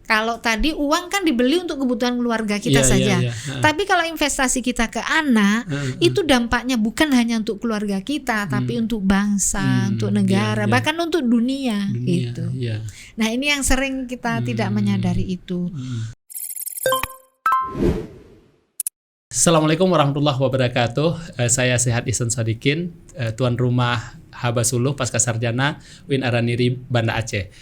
Kalau tadi uang kan dibeli untuk kebutuhan keluarga kita saja. Tapi kalau investasi kita ke anak, itu dampaknya bukan hanya untuk keluarga kita, tapi untuk bangsa, untuk negara, bahkan untuk dunia gitu. Nah, ini yang sering kita tidak menyadari itu. Assalamualaikum warahmatullahi wabarakatuh. Saya Sehat Ihsan Sadikin, tuan rumah Habasuluh Pasca Sarjana UIN Araniri Banda Aceh.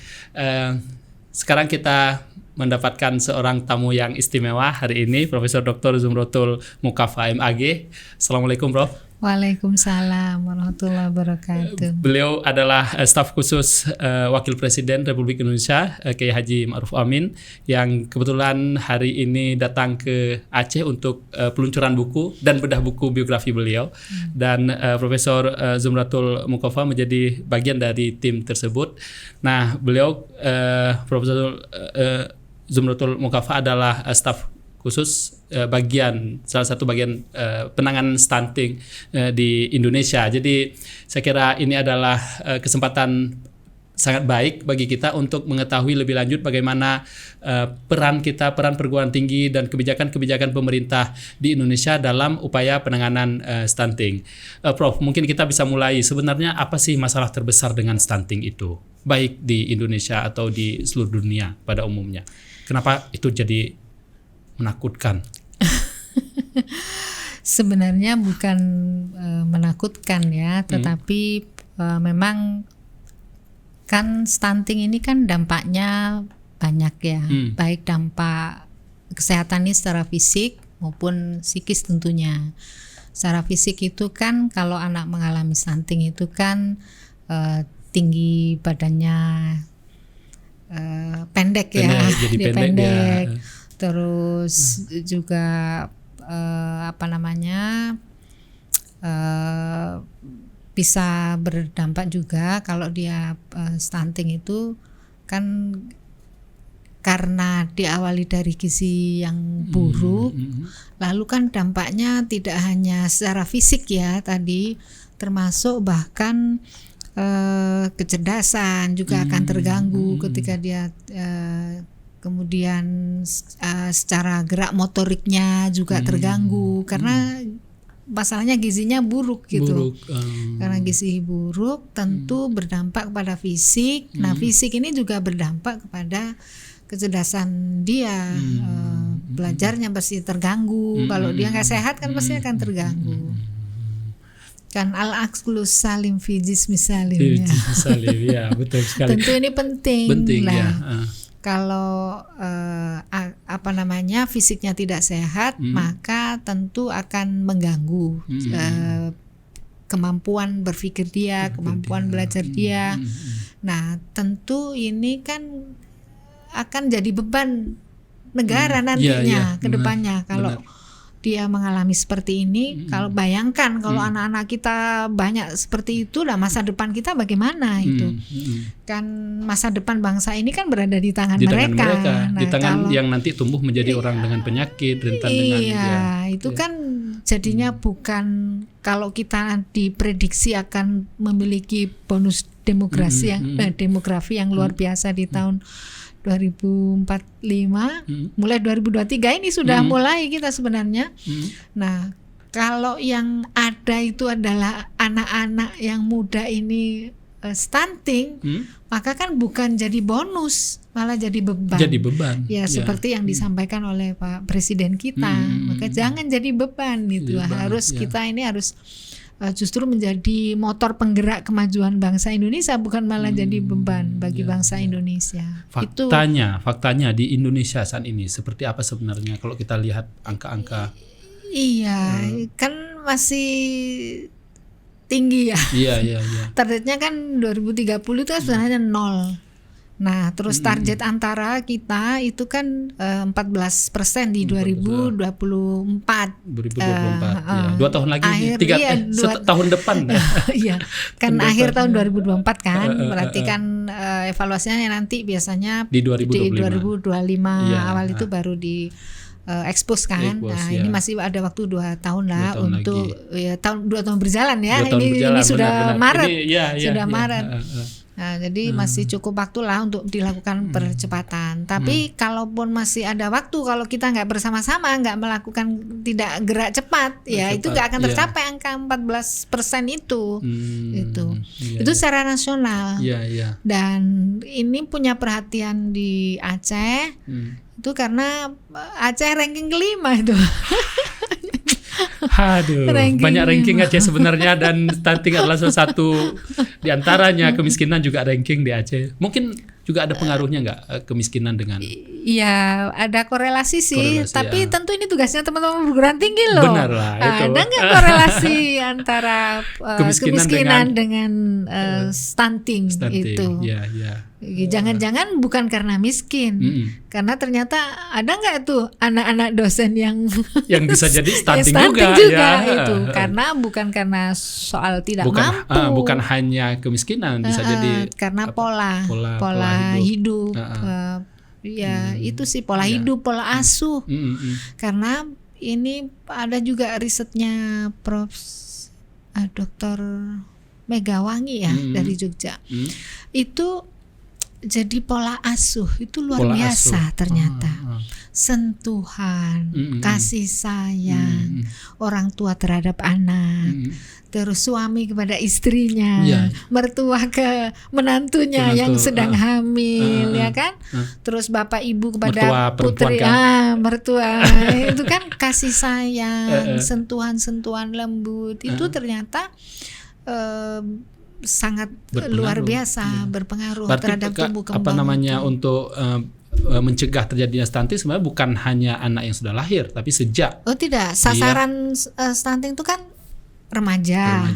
Sekarang kita mendapatkan seorang tamu yang istimewa hari ini, Profesor Dr. Zumratul Mukafa MAG. Assalamualaikum, Prof. Waalaikumsalam warahmatullahi wabarakatuh. Beliau adalah staf khusus Wakil Presiden Republik Indonesia Kiai Haji Ma'ruf Amin yang kebetulan hari ini datang ke Aceh untuk peluncuran buku dan bedah buku biografi beliau. Dan Profesor Zumratul Mukafa menjadi bagian dari tim tersebut. Nah, beliau Profesor Zumratul Mukafa adalah staf khusus salah satu bagian penanganan stunting di Indonesia. Jadi saya kira ini adalah kesempatan sangat baik bagi kita untuk mengetahui lebih lanjut bagaimana peran perguruan tinggi dan kebijakan-kebijakan pemerintah di Indonesia dalam upaya penanganan stunting. Prof, mungkin kita bisa mulai, sebenarnya apa sih masalah terbesar dengan stunting itu, baik di Indonesia atau di seluruh dunia pada umumnya? Kenapa itu jadi menakutkan? Sebenarnya bukan menakutkan ya, tetapi memang kan stunting ini kan dampaknya banyak ya, baik dampak kesehatan ini secara fisik maupun psikis tentunya. Secara fisik itu kan kalau anak mengalami stunting itu kan tinggi badannya pendek ya, jadi dia pendek. Ya. Terus juga bisa berdampak juga kalau dia stunting itu kan karena diawali dari gizi yang buruk, lalu kan dampaknya tidak hanya secara fisik ya tadi, termasuk bahkan kecerdasan juga akan terganggu ketika dia kemudian secara gerak motoriknya juga terganggu karena masalahnya gizinya buruk gitu. Karena gizi buruk tentu berdampak pada fisik. Nah, fisik ini juga berdampak kepada kecerdasan dia. Belajarnya pasti terganggu. Kalau dia nggak sehat kan pasti akan terganggu. Kan al-aqlu salim fi jismi salim ya, betul sekali. Tentu ini penting lah. Ya. Kalau fisiknya tidak sehat, maka tentu akan mengganggu kemampuan berpikir dia, kemampuan belajar dia. Nah, tentu ini kan akan jadi beban negara nantinya ke depannya kalau dia mengalami seperti ini. Kalau bayangkan kalau anak-anak kita banyak seperti itu, lah masa depan kita bagaimana itu? Kan masa depan bangsa ini kan berada di tangan mereka. Nah, di tangan yang nanti tumbuh menjadi orang dengan penyakit, rentan dengan itu kan jadinya bukan, kalau kita diprediksi akan memiliki bonus demografi yang luar biasa di tahun 2045, mulai 2023 ini sudah mulai kita sebenarnya. Nah, kalau yang ada itu adalah anak-anak yang muda ini stunting, maka kan bukan jadi bonus, malah jadi beban. Ya, seperti yang disampaikan oleh Pak Presiden kita. Maka jangan jadi beban itu. Kita ini harus justru menjadi motor penggerak kemajuan bangsa Indonesia, bukan malah jadi beban bagi bangsa Indonesia. Faktanya di Indonesia saat ini seperti apa sebenarnya kalau kita lihat angka-angka? Iya, kan masih tinggi ya. Iya. Targetnya kan 2030 itu sebenarnya 0. Nah, terus target antara kita itu kan 14% di 2024. 2 tahun lagi, tahun depan. Iya, kan akhir tahun 2024 kan. Berarti kan evaluasinya nanti biasanya di 2025 awal itu baru di expose kan. Ini masih ada waktu 2 tahun lah untuk 2 tahun berjalan ya. Ini sudah Maret. Sudah Maret. Nah, jadi masih cukup waktu lah untuk dilakukan percepatan. Tapi kalaupun masih ada waktu, kalau kita nggak bersama-sama, nggak melakukan, tidak gerak cepat, ya itu nggak akan tercapai angka 14% itu. Itu secara nasional. Dan ini punya perhatian di Aceh. Itu karena Aceh ranking kelima itu. Aduh, banyak ranking Aceh sebenarnya, dan stunting adalah salah satu di antaranya. Kemiskinan juga ranking di Aceh. Mungkin juga ada pengaruhnya nggak kemiskinan dengan? Iya, ada korelasi sih. Tapi tentu ini tugasnya teman-teman perguruan tinggi loh. Benar lah, itu. Ada nggak korelasi antara kemiskinan dengan stunting itu? Jangan-jangan bukan karena miskin, karena ternyata ada nggak tuh anak-anak dosen yang bisa jadi stunting juga ya. Itu karena bukan karena soal tidak mampu, bukan hanya kemiskinan, bisa jadi karena pola hidup. Itu sih pola hidup, pola asuh. Karena ini ada juga risetnya Prof. Dr. Megawangi ya dari Jogja. Itu jadi pola asuh itu luar biasa ternyata. Sentuhan, kasih sayang orang tua terhadap anak, terus suami kepada istrinya, mertua ke menantunya yang sedang hamil, ya kan? Terus bapak ibu kepada putri, mertua itu kan kasih sayang, sentuhan-sentuhan lembut itu ternyata sangat luar biasa berpengaruh terhadap tumbuh kembang. Untuk mencegah terjadinya stunting sebenarnya bukan hanya anak yang sudah lahir, tapi sejak. Oh tidak, sasaran stunting itu kan remaja.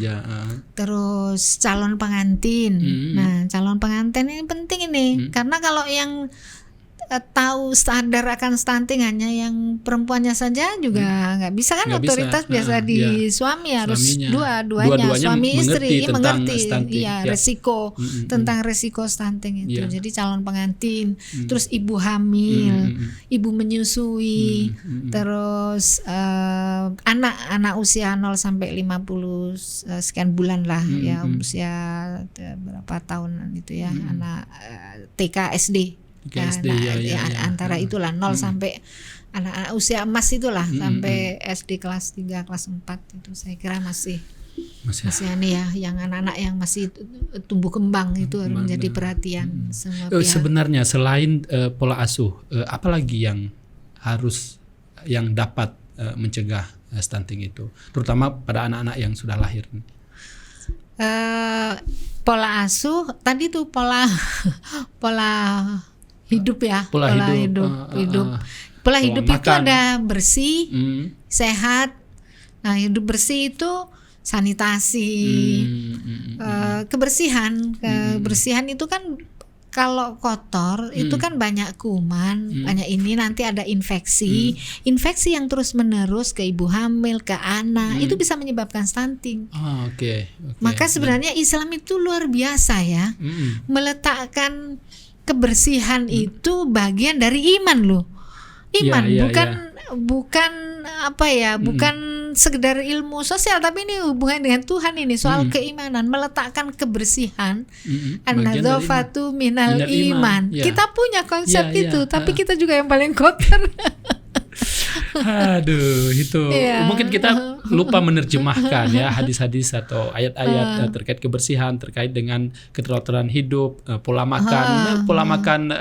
Terus calon pengantin. Nah, calon pengantin ini penting ini, karena kalau yang tahu sadar akan stunting hanya yang perempuannya saja juga nggak bisa kan, otoritas biasa di suami, harus dua-duanya suami istri mengerti resiko tentang resiko stunting itu. Jadi calon pengantin, terus ibu hamil, ibu menyusui, terus anak usia 0 sampai 50 sekian bulan lah ya, usia berapa tahunan itu ya, anak TK SD. Antara itulah 0 sampai anak-anak usia emas itulah sampai SD kelas 3 kelas 4 itu saya kira masih aneh ya, yang anak-anak yang masih tumbuh kembang itu harus menjadi perhatian semua pihak. Sebenarnya selain pola asuh, apalagi yang dapat mencegah stunting itu, terutama pada anak-anak yang sudah lahir? Pola asuh tadi tuh pola hidup ya, pola hidup. Pola hidup itu ada bersih, sehat. Nah, hidup bersih itu sanitasi, kebersihan. Kebersihan itu kan kalau kotor itu kan banyak kuman, banyak ini, nanti ada infeksi yang terus menerus ke ibu hamil, ke anak, itu bisa menyebabkan stunting. Maka sebenarnya Islam itu luar biasa ya, meletakkan kebersihan itu bagian dari iman loh. Iman bukan sekedar ilmu sosial, tapi ini hubungan dengan Tuhan, ini soal keimanan, meletakkan kebersihan. An-nadzafatu minal iman. Kita punya konsep itu, tapi kita juga yang paling kotor. Aduh, itu mungkin kita lupa menerjemahkan ya hadis-hadis atau ayat-ayat terkait kebersihan, terkait dengan keteraturan hidup, pola makan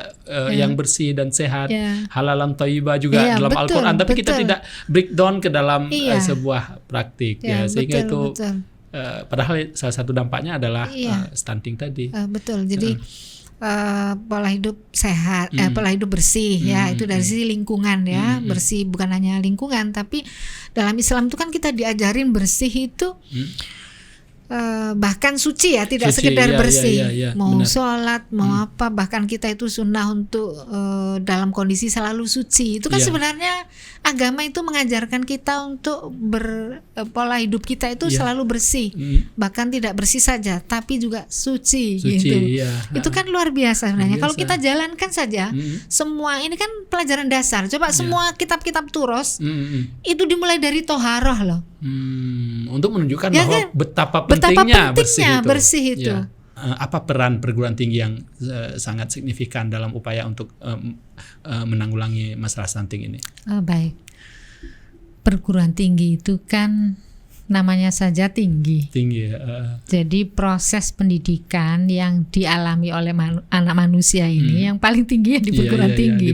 yang bersih dan sehat, halalan thayyibah juga dalam Al-Qur'an, tapi kita tidak breakdown ke dalam sebuah praktik sehingga itu padahal salah satu dampaknya adalah stunting tadi. Betul. Jadi pola hidup sehat, pola hidup bersih ya, itu dari sisi lingkungan ya, bersih bukan hanya lingkungan, tapi dalam Islam itu kan kita diajarin bersih itu bahkan suci ya, tidak sekedar bersih, mau benar. Sholat, mau apa, bahkan kita itu sunnah untuk dalam kondisi selalu suci. Itu kan sebenarnya agama itu mengajarkan kita untuk pola hidup kita itu selalu bersih, bahkan tidak bersih saja, tapi juga suci gitu. Itu kan luar biasa sebenarnya. Kalau kita jalankan saja, semua ini kan pelajaran dasar. Coba semua kitab-kitab Turos itu dimulai dari toharoh loh. Untuk menunjukkan bahwa betapa pentingnya bersih itu. apa peran perguruan tinggi yang sangat signifikan dalam upaya untuk menanggulangi masalah stunting ini? Baik, perguruan tinggi itu kan namanya saja tinggi. Jadi proses pendidikan yang dialami oleh anak manusia ini yang paling tinggi ya di perguruan tinggi.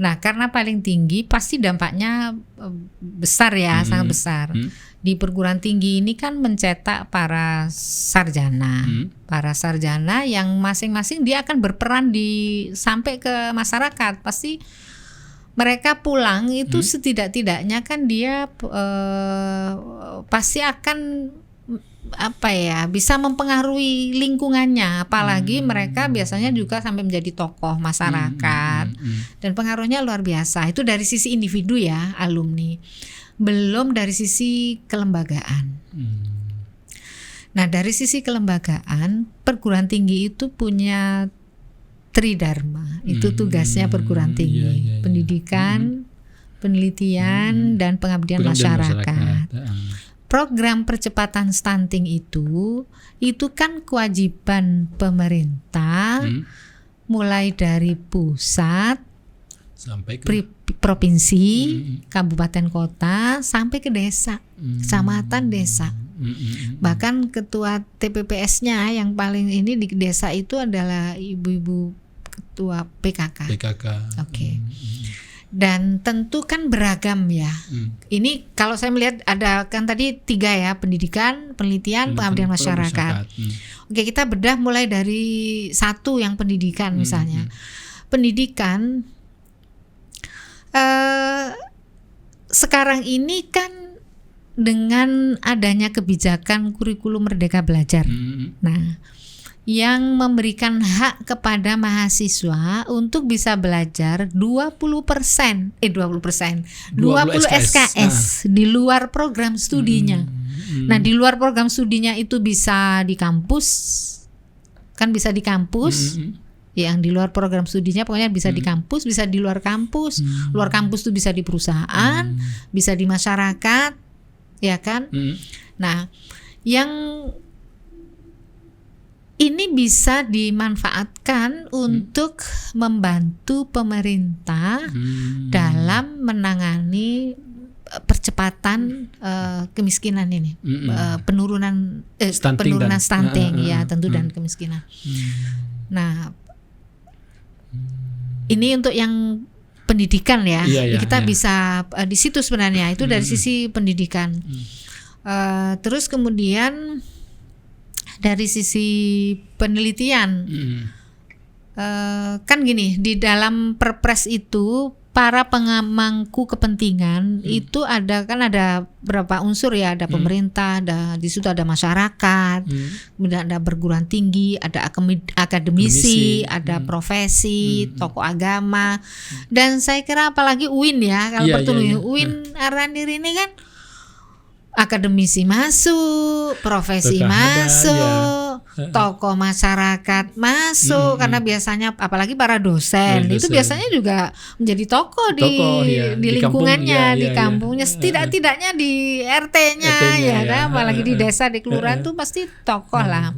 Nah, karena paling tinggi pasti dampaknya besar ya, sangat besar. Di perguruan tinggi ini kan mencetak para sarjana yang masing-masing dia akan berperan sampai ke masyarakat. Pasti mereka pulang itu setidak-tidaknya kan dia pasti akan bisa mempengaruhi lingkungannya, apalagi mereka biasanya juga sampai menjadi tokoh masyarakat dan pengaruhnya luar biasa. Itu dari sisi individu ya, alumni, belum dari sisi kelembagaan. Nah, dari sisi kelembagaan, perguruan tinggi itu punya tridharma. Itu tugasnya perguruan tinggi, pendidikan, penelitian, dan pengabdian masyarakat. Program percepatan stunting itu kan kewajiban pemerintah mulai dari pusat sampai ke provinsi, kabupaten kota sampai ke desa, kecamatan, desa. Bahkan ketua TPPS-nya yang paling ini di desa itu adalah ibu-ibu ketua PKK. Oke. Dan tentu kan beragam ya. Ini kalau saya melihat ada kan tadi 3 ya, pendidikan, penelitian, pengabdian masyarakat. Oke, kita bedah mulai dari 1 yang pendidikan misalnya. Pendidikan sekarang ini kan dengan adanya kebijakan kurikulum Merdeka Belajar. Nah, yang memberikan hak kepada mahasiswa untuk bisa belajar 20 SKS di luar program studinya. Nah, di luar program studinya itu bisa di kampus, kan bisa di kampus. Yang di luar program studinya pokoknya bisa di kampus, bisa di luar kampus. Luar kampus itu bisa di perusahaan, bisa di masyarakat, ya kan? Nah, yang ini bisa dimanfaatkan untuk membantu pemerintah dalam menangani percepatan kemiskinan ini, penurunan stunting ya tentu dan kemiskinan. Nah, ini untuk yang pendidikan ya, kita bisa di situ sebenarnya itu dari sisi pendidikan. Terus kemudian dari sisi penelitian, kan gini, di dalam Perpres itu para pemangku kepentingan itu ada berapa unsur ya, ada pemerintah, di situ ada masyarakat, kemudian ada perguruan tinggi, ada akademisi, ada profesi, tokoh agama, dan saya kira apalagi UIN ya, kalau UIN Aranir ini kan akademisi masuk, profesi masuk, tokoh masyarakat masuk, karena biasanya apalagi para dosen itu biasanya juga menjadi tokoh di lingkungannya, di kampungnya, setidak-tidaknya di RT-nya ya kan, apalagi di desa, di kelurahan tuh pasti tokoh lah.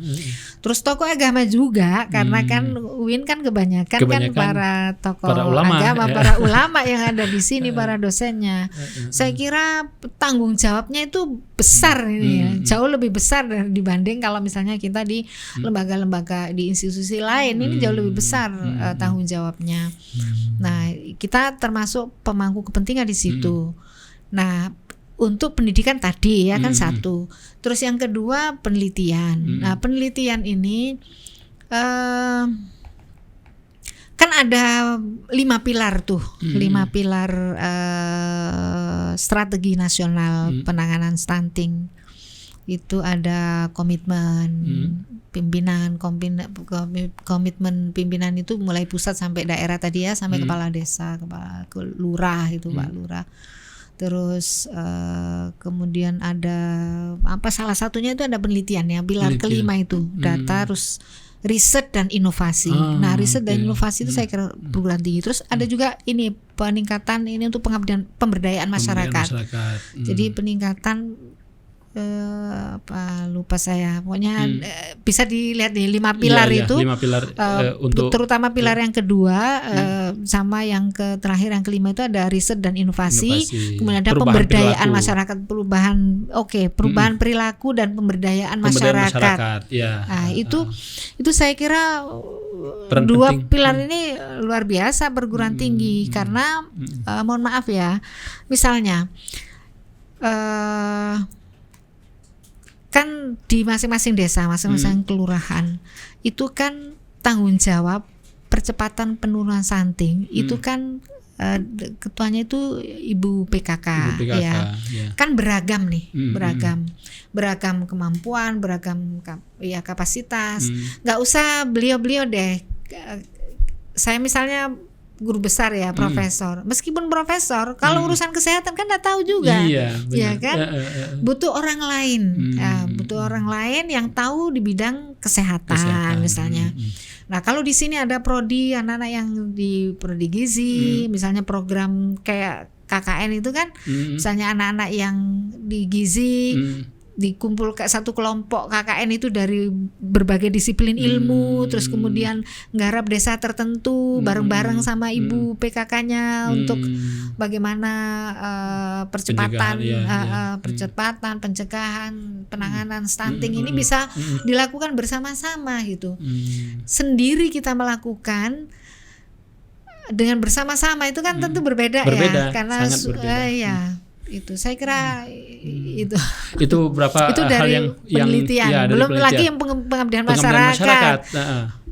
Terus tokoh agama juga, karena kan UIN kan kebanyakan kan para tokoh agama, para ulama yang ada di sini, para dosennya. Saya kira tanggung jawabnya itu besar ini ya, jauh lebih besar dibanding kalau misalnya kita di lembaga-lembaga, di institusi lain, ini jauh lebih besar tanggung jawabnya. Nah, kita termasuk pemangku kepentingan di situ. Nah, untuk pendidikan tadi ya kan satu. Terus yang kedua penelitian. Nah, penelitian ini kan ada 5 pilar tuh, 5 pilar strategi nasional penanganan stunting. Itu ada komitmen pimpinan, komitmen pimpinan itu mulai pusat sampai daerah tadi ya, sampai kepala desa, kepala lurah itu Pak Lurah. Terus kemudian ada salah satunya itu ada penelitian ya, pilar kelima itu data, terus riset dan inovasi. Nah, riset dan inovasi itu saya kira perguruan tinggi. Terus ada juga ini peningkatan ini untuk pemberdayaan masyarakat. Jadi peningkatan apa lupa saya, pokoknya bisa dilihat di 5 pilar itu. 5 pilar untuk terutama pilar yang kedua sama yang terakhir yang kelima itu ada riset dan inovasi. Kemudian ada pemberdayaan masyarakat, perubahan perilaku dan pemberdayaan masyarakat. Ya. Nah, itu saya kira dua pilar ini luar biasa perguruan tinggi karena mohon maaf ya, misalnya kan di masing-masing desa, masing-masing kelurahan itu kan tanggung jawab percepatan penurunan stunting itu kan ketuanya itu Ibu PKK, ya. Kan beragam nih, beragam kemampuan, beragam kapasitas. Nggak usah beliau-beliau deh. Saya misalnya guru besar ya, profesor. Meskipun profesor, kalau urusan kesehatan kan nggak tahu juga, ya kan? Butuh orang lain, butuh orang lain yang tahu di bidang kesehatan. Misalnya. Nah, kalau di sini ada prodi anak-anak yang di prodi gizi, misalnya program kayak KKN itu kan, misalnya anak-anak yang di gizi dikumpul ke satu kelompok KKN itu dari berbagai disiplin ilmu, terus kemudian nggarap desa tertentu bareng-bareng sama ibu PKK-nya untuk bagaimana percepatan pencegahan, penanganan stunting ini bisa dilakukan bersama-sama gitu. Sendiri kita melakukan dengan bersama-sama itu kan tentu berbeda ya, karena itu saya kira itu berapa itu dari hal penelitian, belum lagi yang pengabdian masyarakat.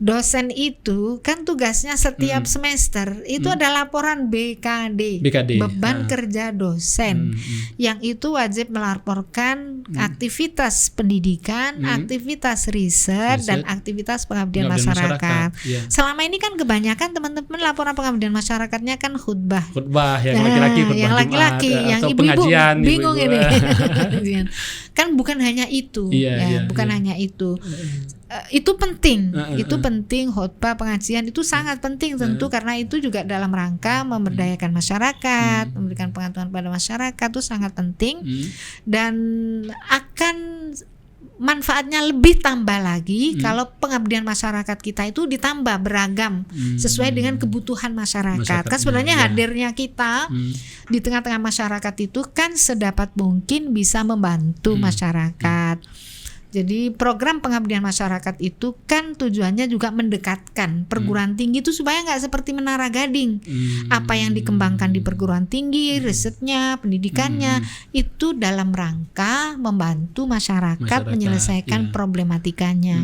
Dosen itu kan tugasnya setiap semester itu ada laporan BKD. Beban kerja dosen, yang itu wajib melaporkan aktivitas pendidikan, aktivitas riset dan aktivitas pengabdian masyarakat. Selama ini kan kebanyakan teman-teman laporan pengabdian masyarakatnya kan khutbah yang laki-laki, yang laki-laki, yang ibu-ibu bingung ini. Kan bukan hanya itu, bukan hanya itu. Itu penting, khotbah pengajian itu sangat penting tentu, karena itu juga dalam rangka memberdayakan masyarakat, memberikan pengetahuan pada masyarakat itu sangat penting, dan akan manfaatnya lebih tambah lagi kalau pengabdian masyarakat kita itu ditambah beragam sesuai dengan kebutuhan masyarakat. Kan sebenarnya hadirnya kita di tengah-tengah masyarakat itu kan sedapat mungkin bisa membantu masyarakat. Jadi program pengabdian masyarakat itu kan tujuannya juga mendekatkan perguruan tinggi itu supaya nggak seperti Menara Gading. Apa yang dikembangkan di perguruan tinggi, risetnya, pendidikannya itu dalam rangka membantu masyarakat menyelesaikan problematikanya.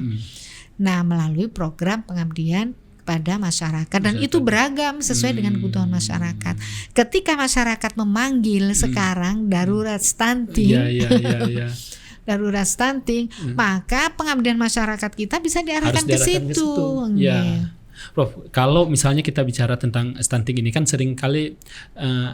Nah, melalui program pengabdian pada masyarakat, dan itu beragam sesuai dengan kebutuhan masyarakat. Ketika masyarakat memanggil sekarang darurat stunting, darurat stunting, maka pengabdian masyarakat kita bisa diarahkan ke situ. Prof, kalau misalnya kita bicara tentang stunting ini kan sering kali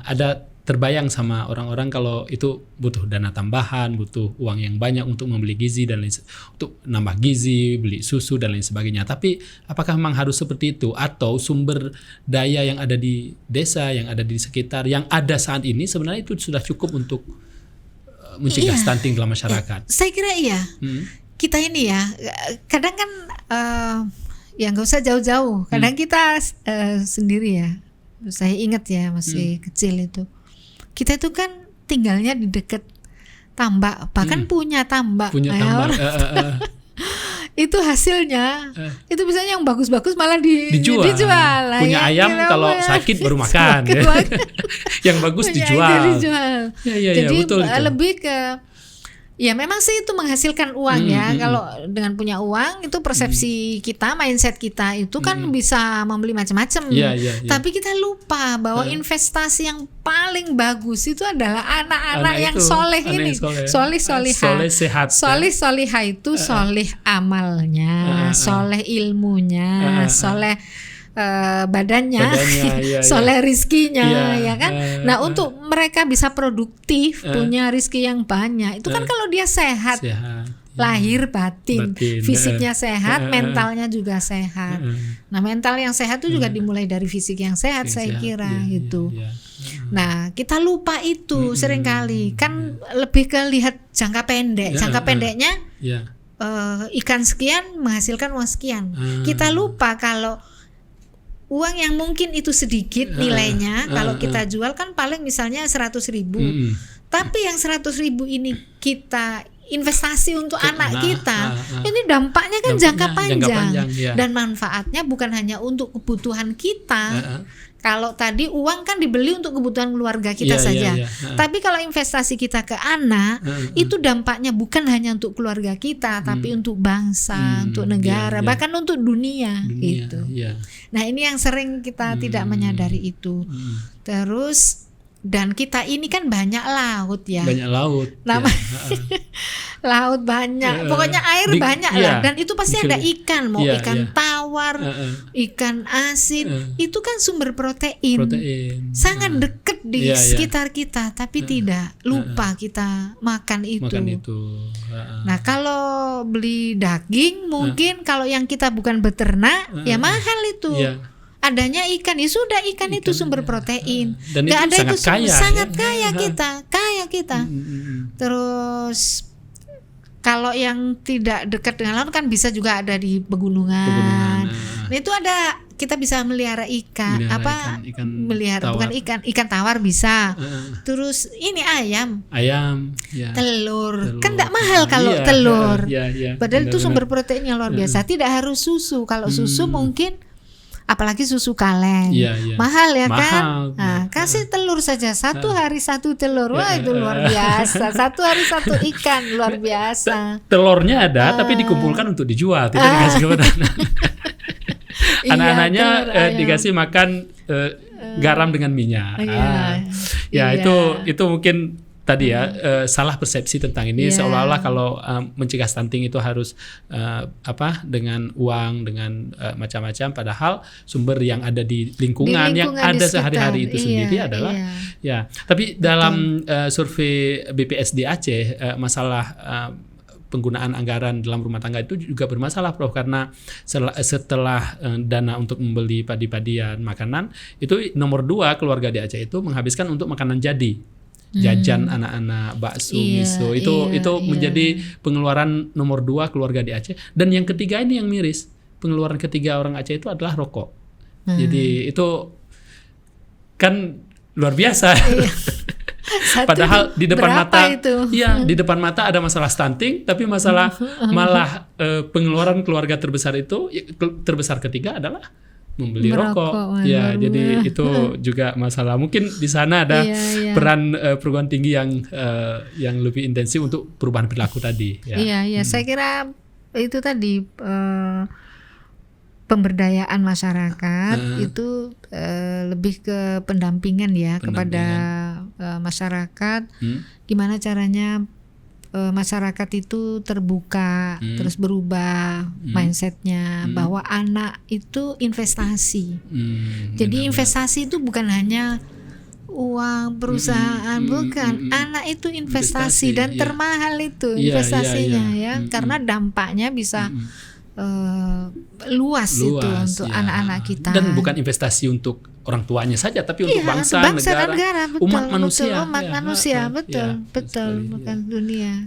ada terbayang sama orang-orang kalau itu butuh dana tambahan, butuh uang yang banyak untuk membeli gizi dan lain, untuk nambah gizi, beli susu dan lain sebagainya. Tapi apakah memang harus seperti itu, atau sumber daya yang ada di desa, yang ada di sekitar, yang ada saat ini sebenarnya itu sudah cukup untuk mencegah stunting dalam masyarakat? Saya kira iya. Kita ini ya kadang kan ya nggak usah jauh-jauh. Kadang kita sendiri ya. Saya ingat ya masih kecil itu. Kita itu kan tinggalnya di dekat tambak, bahkan punya tambak. Itu hasilnya itu biasanya yang bagus-bagus malah dijual. Punya ayam kalau sakit baru makan ya. Yang bagus dijual. Jadi betul itu. Lebih ke ya memang sih itu menghasilkan uang ya. Kalau dengan punya uang itu persepsi kita, mindset kita itu kan bisa membeli macam-macam. Tapi kita lupa bahwa investasi yang paling bagus itu adalah anak-anak yang soleh ini, soleh solihah itu soleh amalnya, soleh ilmunya, soleh badannya, soleh rizkinya, ya kan. Nah, untuk mereka bisa produktif, punya rizki yang banyak, itu kan kalau dia sehat lahir batin. Fisiknya sehat, Heeh. mentalnya juga sehat. Nah, mental yang sehat itu juga dimulai dari fisik yang sehat, saya kira gitu. Nah, kita lupa itu seringkali. Kan lebih ke lihat jangka pendek. Jangka pendeknya ikan sekian menghasilkan uang sekian. Kita lupa kalau uang yang mungkin itu sedikit nilainya, kalau kita jual kan paling misalnya 100.000. Tapi yang 100.000 ini kita investasi untuk anak kita, ini dampaknya kan jangka panjang. Dan manfaatnya bukan hanya untuk kebutuhan kita. Kalau tadi uang kan dibeli untuk kebutuhan keluarga kita saja. Tapi kalau investasi kita ke anak, itu dampaknya bukan hanya untuk keluarga kita, tapi untuk bangsa, untuk negara, bahkan untuk dunia gitu. Nah, ini yang sering kita tidak menyadari itu. Terus dan kita ini kan banyak laut ya. Banyak laut. Laut banyak. Pokoknya air banyak lah. Dan itu pasti ada ikan, mau ikan tawar, ikan asin, itu kan sumber protein. Sangat dekat di sekitar kita, tapi tidak lupa kita makan itu. Nah, kalau beli daging mungkin kalau yang kita bukan beternak ya mahal itu. Adanya ikan, ya sudah ikan itu sumber protein. Dan gak itu ada sangat itu kaya, sangat kaya kita. Terus kalau yang tidak dekat dengan laut kan bisa juga ada di pegunungan. Nah, itu ada, kita bisa melihara ikan, melihara tawar. Bukan ikan tawar bisa. Terus ini ayam, telur. Kan tidak mahal kalau telur. Padahal itu sumber protein yang luar biasa. Tidak harus susu. Kalau susu mungkin, apalagi susu kaleng, mahal ya kan. Nah, kasih telur saja, 1 hari 1 telur, wah itu luar biasa. 1 hari 1 ikan, luar biasa. Telurnya ada, tapi dikumpulkan untuk dijual, tidak dikasih kepada anak-anaknya. Dikasih makan garam dengan minyak. Itu mungkin tadi salah persepsi tentang ini, seolah-olah kalau mencegah stunting itu harus dengan uang, dengan macam-macam, padahal sumber yang ada di lingkungan yang ada sehari-hari itu sendiri adalah tapi dalam survei BPSD Aceh, masalah penggunaan anggaran dalam rumah tangga itu juga bermasalah, Prof, karena setelah dana untuk membeli padi-padian makanan itu nomor 2 keluarga di Aceh itu menghabiskan untuk makanan jadi. Jajan anak-anak, bakso, miso, itu menjadi pengeluaran nomor 2 keluarga di Aceh. Dan yang ketiga ini yang miris, pengeluaran ketiga orang Aceh itu adalah rokok. Jadi itu kan luar biasa. Padahal di depan mata, di depan mata ada masalah stunting, tapi malah pengeluaran keluarga terbesar ketiga adalah membeli rokok. Jadi itu juga masalah. Mungkin di sana ada peran perguruan tinggi yang lebih intensif untuk perubahan perilaku tadi. Saya kira itu tadi pemberdayaan masyarakat itu lebih ke pendampingan kepada masyarakat. Gimana caranya masyarakat itu terbuka, terus berubah mindsetnya bahwa anak itu investasi. Jadi investasi itu bukan hanya uang perusahaan, bukan. Anak itu investasi dan termahal itu investasinya karena dampaknya bisa luas itu untuk anak-anak kita. Dan bukan investasi untuk orang tuanya saja, tapi untuk bangsa, negara, betul, umat manusia. Umat manusia, betul, bukan dunia.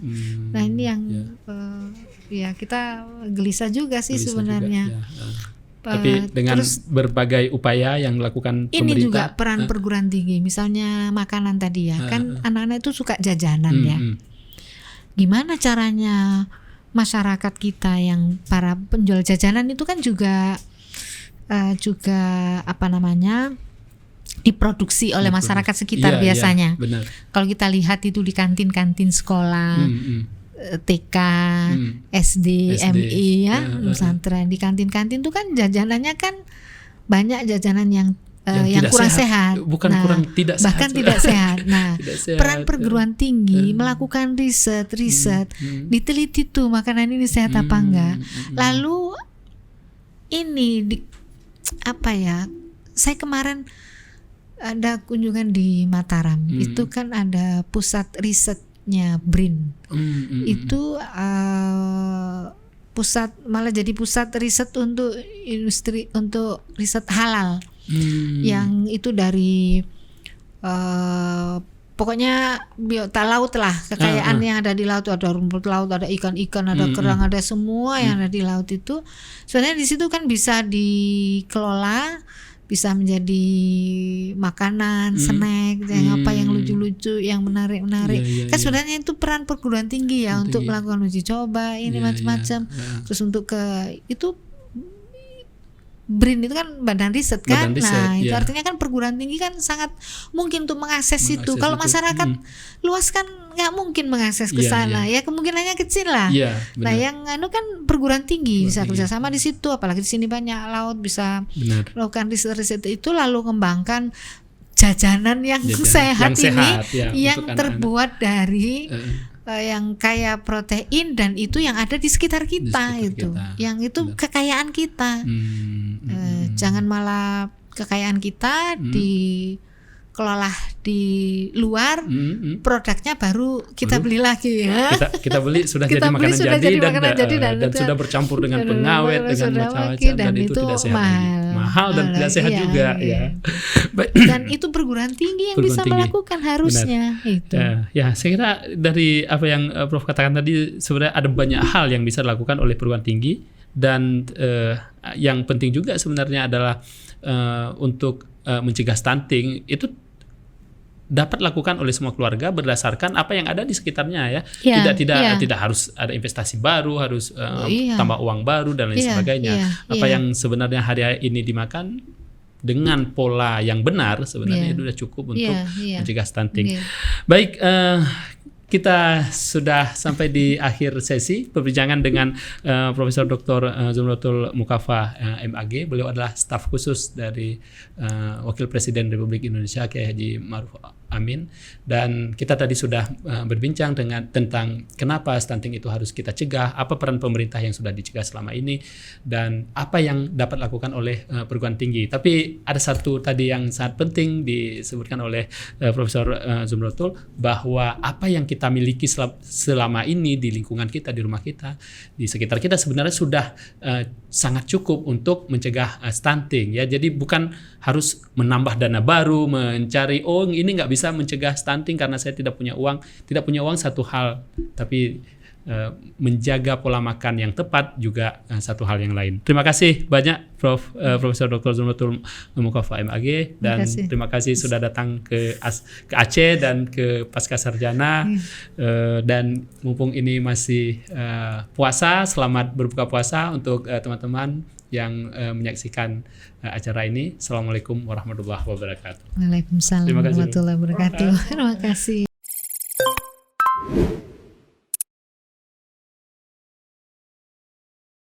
Nah, ini yang kita gelisah juga sih sebenarnya. Tapi dengan berbagai upaya yang dilakukan pemerintah. Ini juga peran perguruan tinggi. Misalnya makanan tadi kan anak-anak itu suka jajanan Gimana caranya masyarakat kita yang para penjual jajanan itu kan juga diproduksi oleh masyarakat sekitar biasanya. Kalau kita lihat itu di kantin-kantin sekolah, TK, SD, MI pesantren, di kantin-kantin itu kan jajanannya kan banyak jajanan yang kurang sehat. Bukan kurang, tidak sehat. Bahkan tidak sehat. Nah, peran perguruan tinggi melakukan riset, diteliti tuh makanan ini sehat apa enggak. Lalu ini saya kemarin ada kunjungan di Mataram. Itu kan ada pusat riset pusatnya BRIN. Itu malah jadi pusat riset untuk industri, untuk riset halal. Yang itu dari pokoknya biota laut lah, kekayaan yang ada di laut, ada rumput laut, ada ikan-ikan, ada kerang, ada semua yang ada di laut itu. Sebenarnya di situ kan bisa dikelola, bisa menjadi makanan, snack, yang apa yang lucu-lucu, yang menarik-menarik. Kan sebenarnya itu peran perguruan tinggi ya untuk melakukan uji coba ini macam-macam. Terus untuk itu BRIN itu kan badan riset kan, itu artinya kan perguruan tinggi kan sangat mungkin untuk mengakses itu. Kalau masyarakat luas kan nggak mungkin mengakses ke sana, ya kemungkinannya kecil lah. Nah yang kan perguruan tinggi bisa kerjasama di situ, apalagi di sini banyak laut, bisa melakukan riset-riset itu, lalu kembangkan jajanan yang sehat ini, yang terbuat dari yang kaya protein, dan itu yang ada di sekitar kita, yang itu kekayaan kita. Jangan malah kekayaan kita dikelola di luar, produknya baru kita beli lagi ya. Kita beli sudah jadi makanan jadi dan sudah bercampur dengan pengawet, dengan macam-macam, dan itu tidak sehat, mahal dan tidak sehat juga ya. Dan itu perguruan tinggi yang bisa melakukan harusnya. Itu. Ya, saya kira dari apa yang Prof katakan tadi, sebenarnya ada banyak hal yang bisa dilakukan oleh perguruan tinggi, dan yang penting juga sebenarnya adalah untuk mencegah stunting itu dapat dilakukan oleh semua keluarga berdasarkan apa yang ada di sekitarnya ya. Tidak harus ada investasi baru, harus tambah uang baru dan lain sebagainya. Apa yang sebenarnya hari ini dimakan dengan pola yang benar sebenarnya itu sudah cukup untuk mencegah stunting. Baik, kita sudah sampai di akhir sesi perbincangan dengan Profesor Dr. Zumratul Mukafah MAG. Beliau adalah staf khusus dari Wakil Presiden Republik Indonesia Kiai Haji Ma'ruf Amin, dan kita tadi sudah berbincang tentang kenapa stunting itu harus kita cegah, apa peran pemerintah yang sudah dicegah selama ini, dan apa yang dapat dilakukan oleh perguruan tinggi. Tapi ada satu tadi yang sangat penting disebutkan oleh Profesor Zumratul, bahwa apa yang kita miliki selama ini di lingkungan kita, di rumah kita, di sekitar kita sebenarnya sudah sangat cukup untuk mencegah stunting ya. Jadi bukan harus menambah dana baru, mencari ini nggak bisa mencegah stunting karena saya tidak punya uang. Tidak punya uang satu hal, tapi menjaga pola makan yang tepat juga satu hal yang lain. Terima kasih banyak Profesor Dr. Zumratul Mukafah MAG, dan terima kasih sudah datang ke Aceh dan ke Pascasarjana. Dan mumpung ini masih puasa, selamat berbuka puasa untuk teman-teman yang menyaksikan acara ini. Assalamualaikum warahmatullahi wabarakatuh. Waalaikumsalam warahmatullahi wabarakatuh. Terima kasih.